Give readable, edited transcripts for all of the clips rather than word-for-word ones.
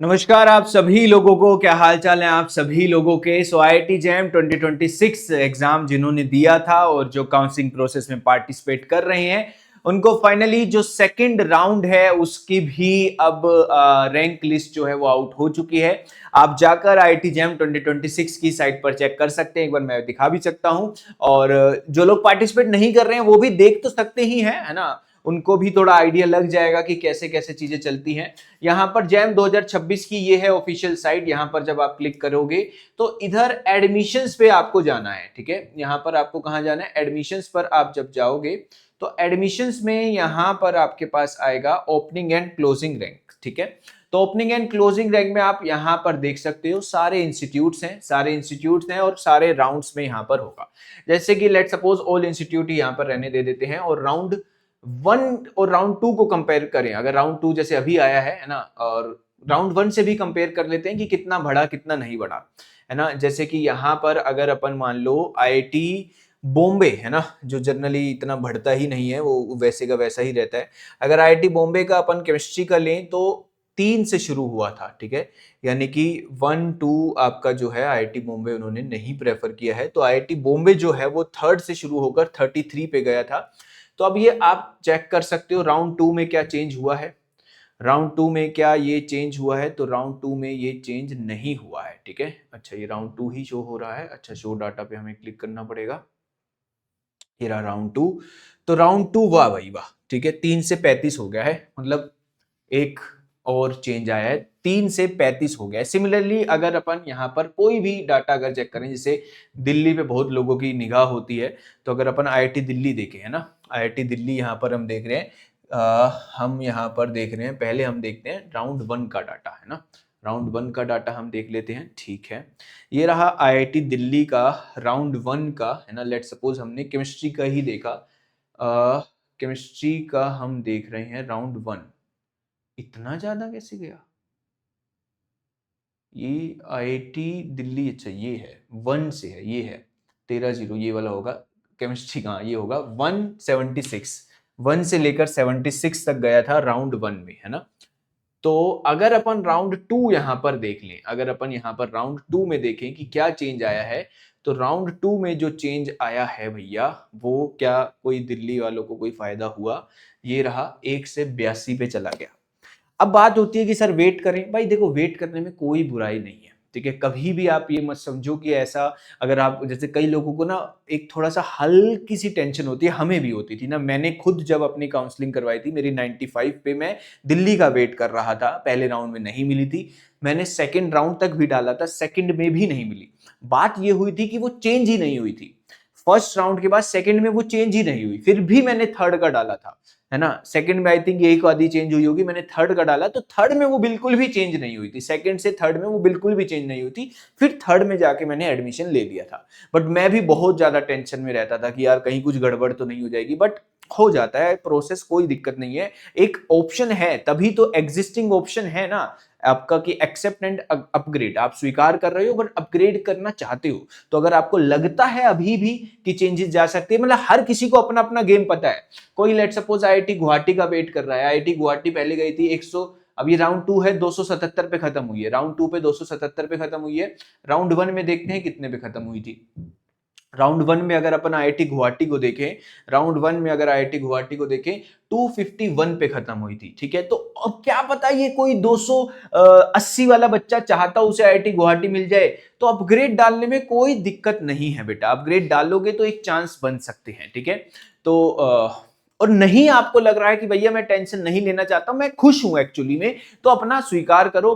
नमस्कार आप सभी लोगों को, क्या हाल चाल है आप सभी लोगों के। आईआईटी जैम 2026 एग्जाम जिन्होंने दिया था और जो काउंसलिंग प्रोसेस में पार्टिसिपेट कर रहे हैं उनको फाइनली जो सेकंड राउंड है उसकी भी अब रैंक लिस्ट जो है वो आउट हो चुकी है। आप जाकर आईआईटी जैम 2026 की साइट पर चेक कर सकते हैं, एक बार मैं दिखा भी सकता हूं। और जो लोग पार्टिसिपेट नहीं कर रहे हैं वो भी देख तो सकते ही हैं, है ना। उनको भी थोड़ा आइडिया लग जाएगा कि कैसे कैसे चीजें चलती हैं। यहाँ पर जैम 2026 की ये है ऑफिशियल साइट। यहाँ पर जब आप क्लिक करोगे तो इधर एडमिशंस पे आपको जाना है, ठीक है। यहाँ पर आपको कहाँ जाना है, एडमिशंस पर आप जब जाओगे तो एडमिशंस में यहाँ पर आपके पास आएगा ओपनिंग एंड क्लोजिंग रैंक, ठीक है। तो ओपनिंग एंड क्लोजिंग रैंक में आप यहाँ पर देख सकते हो सारे इंस्टीट्यूट्स हैं और सारे राउंड्स में यहाँ पर होगा। जैसे कि लेट सपोज ऑल इंस्टीट्यूट यहाँ पर रहने दे देते हैं और राउंड 1 और राउंड 2 को कंपेयर करें। अगर राउंड 2 जैसे अभी आया है ना, और राउंड 1 से भी कंपेयर कर लेते हैं कि कितना बढ़ा कितना नहीं बढ़ा, है ना। जैसे कि यहाँ पर अगर अपन मान लो आईआईटी बॉम्बे, है ना, जो जनरली इतना बढ़ता ही नहीं है, वो वैसे का वैसा ही रहता है। अगर आईआईटी बॉम्बे का अपन केमिस्ट्री का लें तो 3 से शुरू हुआ था, ठीक है। यानी कि 1 2 आपका जो है आईआईटी बॉम्बे उन्होंने नहीं प्रेफर किया है, तो आईआईटी बॉम्बे जो है वो 3rd से शुरू होकर 33 पे गया था। तो अब ये आप चेक कर सकते हो राउंड 2 में क्या चेंज हुआ है। राउंड 2 में क्या ये चेंज हुआ है, तो राउंड 2 में ये चेंज नहीं हुआ है, ठीक है। अच्छा, ये राउंड 2 ही शो हो रहा है। अच्छा, शो डाटा पे हमें क्लिक करना पड़ेगा। ये रहा राउंड 2। तो राउंड 2, वाह भाई वाह, ठीक है, 3 से 35 हो गया है, मतलब एक और चेंज आया है, 3 से 35 हो गया है। सिमिलरली अगर अपन यहाँ पर कोई भी डाटा अगर चेक करें, जैसे दिल्ली पे बहुत लोगों की निगाह होती है, तो अगर अपन आईआईटी दिल्ली देखें, है ना, आईआईटी दिल्ली यहाँ पर हम देख रहे हैं, हम यहाँ पर देख रहे हैं, पहले हम देखते हैं राउंड 1 का डाटा, है ना। राउंड 1 का डाटा हम देख लेते हैं, ठीक है। ये रहा आईआईटी दिल्ली का राउंड 1 का, है ना। लेट सपोज हमने केमिस्ट्री का ही देखा, केमिस्ट्री का हम देख रहे हैं राउंड 1, इतना ज्यादा कैसे गया ये आईआईटी दिल्ली। अच्छा, ये है 1 से है, ये है 13-0, ये वाला होगा केमिस्ट्री का, ये होगा 176, 1 से लेकर 76 तक गया था राउंड 1 में, है ना। तो अगर अपन राउंड 2 यहां पर देख लें, अगर अपन यहां पर राउंड 2 में देखें कि क्या चेंज आया है, तो राउंड 2 में जो चेंज आया है भैया, वो क्या कोई दिल्ली वालों को कोई फायदा हुआ। ये रहा 1 से 82 पे चला गया। अब बात होती है कि सर वेट करें, भाई देखो वेट करने में कोई बुराई नहीं है, ठीक है। कभी भी आप ये मत समझो कि ऐसा, अगर आप जैसे कई लोगों को ना एक थोड़ा सा हल्की सी टेंशन होती है, हमें भी होती थी ना। मैंने खुद जब अपनी काउंसलिंग करवाई थी, मेरी 95 पे मैं दिल्ली का वेट कर रहा था, पहले राउंड में नहीं मिली थी, मैंने सेकेंड राउंड तक भी डाला था, सेकेंड में भी नहीं मिली। बात ये हुई थी कि वो चेंज ही नहीं हुई थी, फर्स्ट राउंड के बाद सेकंड में वो चेंज ही नहीं हुई, फिर भी मैंने थर्ड का डाला था, है ना। सेकंड में आई थिंक एक आधी चेंज हुई होगी, मैंने थर्ड का डाला तो थर्ड में वो बिल्कुल भी चेंज नहीं हुई थी, सेकंड से थर्ड में वो बिल्कुल भी चेंज नहीं हुई थी। फिर थर्ड में जाके मैंने एडमिशन ले लिया था। बट मैं भी बहुत ज्यादा टेंशन में रहता था कि यार कहीं कुछ गड़बड़ तो नहीं हो जाएगी, बट हो जाता है प्रोसेस, कोई दिक्कत नहीं है। एक ऑप्शन है, तभी तो एग्जिस्टिंग ऑप्शन है ना आपका, कि एक्सेप्ट एंड अपग्रेड, आप स्वीकार कर रहे हो बट अपग्रेड करना चाहते हो। तो अगर आपको लगता है अभी भी कि चेंजेस जा सकते हैं, मतलब हर किसी को अपना अपना गेम पता है। कोई लेट सपोज आईआईटी गुवाहाटी का वेट कर रहा है, आईआईटी गुवाहाटी पहले गई थी 100, अब ये राउंड 2 है 277 पे खत्म हुई है, राउंड 2 पे 277 पे खत्म हुई है। राउंड 1 में देखते हैं कितने पे खत्म हुई थी। राउंड 1 में अगर अपन आईआईटी गुवाहाटी को देखें, राउंड 1 में अगर आईआईटी गुवाहाटी को देखें 251 पे खत्म हुई थी, ठीक है। तो अब क्या पता ये कोई 280 वाला बच्चा चाहता उसे आईआईटी गुवाहाटी मिल जाए, तो अपग्रेड डालने में कोई दिक्कत नहीं है बेटा, अपग्रेड डालोगे तो एक चांस बन सकते हैं, ठीक है। तो और नहीं आपको लग रहा है कि भैया मैं टेंशन नहीं लेना चाहता, मैं खुश हूं एक्चुअली में, तो अपना स्वीकार करो,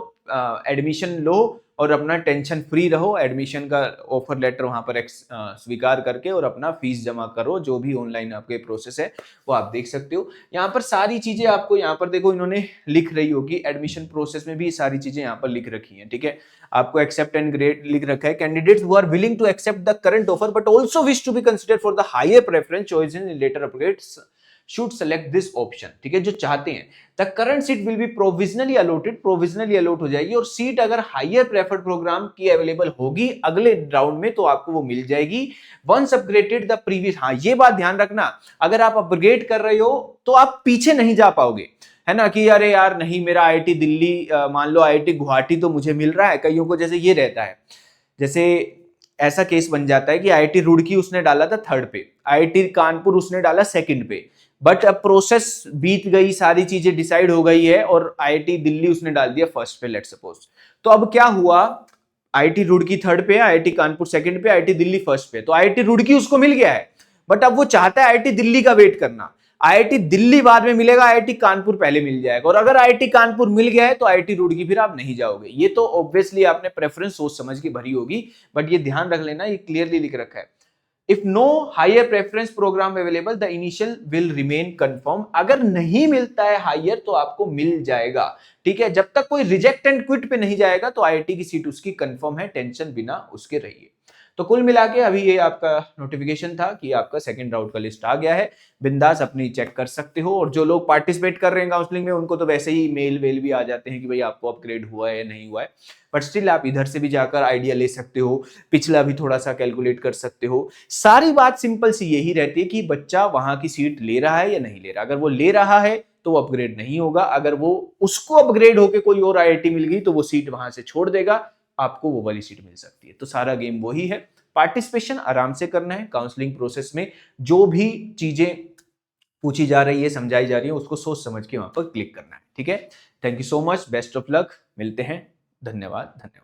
एडमिशन लो और अपना टेंशन फ्री रहो। एडमिशन का ऑफर लेटर वहां पर स्वीकार करके और अपना फीस जमा करो, जो भी ऑनलाइन आपके प्रोसेस है वो आप देख सकते हो। यहाँ पर सारी चीजें आपको यहाँ पर देखो इन्होंने लिख रही होगी, एडमिशन प्रोसेस में भी सारी चीजें यहाँ पर लिख रखी हैं, ठीक है। आपको एक्सेप्ट एंड ग्रेड लिख रखा है, candidates who are willing to accept the current offer but also wish to be considered for the higher preference choice in later upgrades should select this option, ठीक है। जो चाहते हैं, the current seat will be provisionally allotted, provisionally allot हो जाएगी, और seat अगर higher preferred program की अवेलेबल होगी अगले राउंड में तो आपको वो मिल जाएगी। वंस अपग्रेडेड द प्रीवियस, हाँ ये बात ध्यान रखना, अगर आप अपग्रेड कर रहे हो तो आप पीछे नहीं जा पाओगे, है ना, कि अरे यार नहीं मेरा आईआईटी दिल्ली मान लो आईआईटी गुवाहाटी तो मुझे मिल रहा है, कईयों को जैसे ये रहता है, जैसे ऐसा केस बन जाता है कि आईआईटी रुड़की उसने डाला था 3rd पे, आईआईटी कानपुर उसने डाला 2nd पे, बट अब प्रोसेस बीत गई, सारी चीजें डिसाइड हो गई है और आईआईटी दिल्ली उसने डाल दिया 1st पे, लेट्स सपोज। तो अब क्या हुआ, आईआईटी रुड़की 3rd पे, आईआईटी कानपुर 2nd पे, आईआईटी दिल्ली 1st पे, तो आईआईटी रुड़की उसको मिल गया है, बट अब वो चाहता है आईआईटी दिल्ली का वेट करना। आईआईटी दिल्ली बाद में मिलेगा, आईआईटी कानपुर पहले मिल जाएगा, और अगर आईआईटी कानपुर मिल गया है तो आईआईटी रुड़की फिर आप नहीं जाओगे। ये तो ऑब्वियसली आपने प्रेफरेंस सोच समझ के भरी होगी, बट ये ध्यान रख लेना, ये क्लियरली लिख रखा है, if no higher preference program available the initial will remain confirm. अगर नहीं मिलता है हायर तो आपको मिल जाएगा, ठीक है, जब तक कोई रिजेक्ट एंड क्विट पे नहीं जाएगा तो आईआईटी की सीट उसकी कंफर्म है, टेंशन बिना उसके रहिए। तो कुल मिला के अभी ये आपका नोटिफिकेशन था कि आपका 2nd राउंड का लिस्ट आ गया है, बिंदास अपनी चेक कर सकते हो, और जो लोग पार्टिसिपेट कर रहे हैं काउंसलिंग में उनको तो वैसे ही मेल वेल भी आ जाते हैं कि भाई आपको अपग्रेड हुआ है या नहीं हुआ है, बट स्टिल आप इधर से भी जाकर आइडिया ले सकते हो, पिछला भी थोड़ा सा कैलकुलेट कर सकते हो। सारी बात सिंपल सी यही रहती है कि बच्चा वहां की सीट ले रहा है या नहीं ले रहा। अगर वो ले रहा है तो वो अपग्रेड नहीं होगा, अगर वो उसको अपग्रेड होके कोई और आईआईटी मिल गई तो वो सीट वहां से छोड़ देगा, आपको वो वाली सीट मिल सकती है। तो सारा गेम वही है, पार्टिसिपेशन आराम से करना है, काउंसलिंग प्रोसेस में जो भी चीजें पूछी जा रही है, समझाई जा रही है, उसको सोच समझ के वहां पर क्लिक करना है, ठीक है। Thank you so much, best of luck, मिलते हैं, धन्यवाद धन्यवाद।